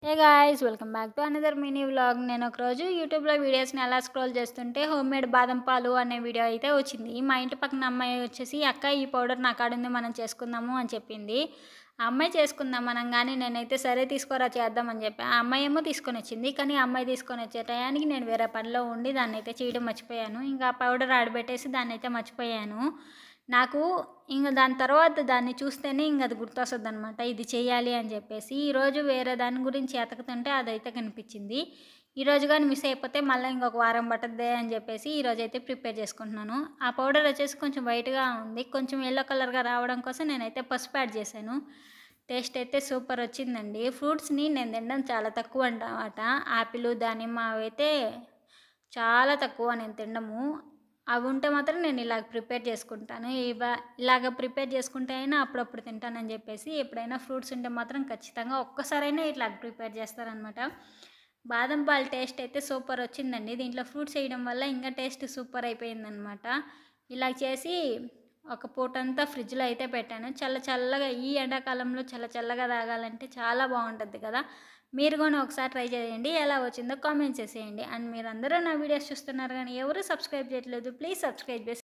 Hey guys, welcome back to another mini vlog. నేను ఒకరోజు యూట్యూబ్లో వీడియోస్ని ఎలా స్క్రోల్ చేస్తుంటే హోమ్మేడ్ బాదం పాలు అనే వీడియో అయితే వచ్చింది. మా ఇంటి పక్కన అమ్మాయి వచ్చేసి, అక్క ఈ పౌడర్ నా కాడ ఉంది, మనం చేసుకుందాము అని చెప్పింది. ఆ అమ్మాయి చేసుకుందాం అనగానే నేనైతే సరే తీసుకోరా చేద్దామని చెప్పి ఆ అమ్మాయి ఏమో తీసుకొని వచ్చింది. కానీ ఆ అమ్మాయి తీసుకొని వచ్చే టయానికి నేను వేరే పనిలో ఉండి దాన్ని అయితే చేయడం మర్చిపోయాను. ఇంకా ఆ పౌడర్ ఆడబెట్టేసి దాన్ని అయితే మర్చిపోయాను. నాకు ఇంక దాని తర్వాత దాన్ని చూస్తేనే ఇంక అది గుర్తొస్తుంది అనమాట, ఇది చేయాలి అని చెప్పేసి. ఈరోజు వేరే దాని గురించి ఎతకుతుంటే అదైతే కనిపించింది. ఈరోజు కానీ మిస్ అయిపోతే మళ్ళీ ఇంకొక వారం పట్టద్దే అని చెప్పేసి ఈరోజు అయితే ప్రిపేర్ చేసుకుంటున్నాను. ఆ పౌడర్ వచ్చేసి కొంచెం వైట్గా ఉంది, కొంచెం ఎల్లో కలర్గా రావడం కోసం నేనైతే పసుపు యాడ్ చేశాను. టేస్ట్ అయితే సూపర్ వచ్చిందండి. ఫ్రూట్స్ని నేను తినడం చాలా తక్కువ అన్నమాట. ఆపిల్, దానిమ్మ అవైతే చాలా తక్కువ నేను తినడము. అవి ఉంటే మాత్రం నేను ఇలాగ ప్రిపేర్ చేసుకుంటాను. ఇలాగ ప్రిపేర్ చేసుకుంటే అయినా అప్పుడప్పుడు తింటానని చెప్పేసి, ఎప్పుడైనా ఫ్రూట్స్ ఉంటే మాత్రం ఖచ్చితంగా ఒక్కసారైనా ఇట్లాగ ప్రిపేర్ చేస్తారనమాట. బాదం పాలు టేస్ట్ అయితే సూపర్ వచ్చిందండి. దీంట్లో ఫ్రూట్స్ వేయడం వల్ల ఇంకా టేస్ట్ సూపర్ అయిపోయిందనమాట. ఇలా చేసి ఒక పూటంతా ఫ్రిడ్జ్లో అయితే పెట్టాను. చల్లగా ఈ ఎండాకాలంలో చల్లగా తాగాలంటే చాలా బాగుంటుంది కదా. మీరు కూడా ఒకసారి ట్రై చేయండి, ఎలా వచ్చిందో కామెంట్ చేసేయండి. అండ్ మీరందరూ నా వీడియోస్ చూస్తున్నారు కానీ ఎవరు సబ్స్క్రైబ్ చేయట్లేదు, ప్లీజ్ సబ్స్క్రైబ్ చేసి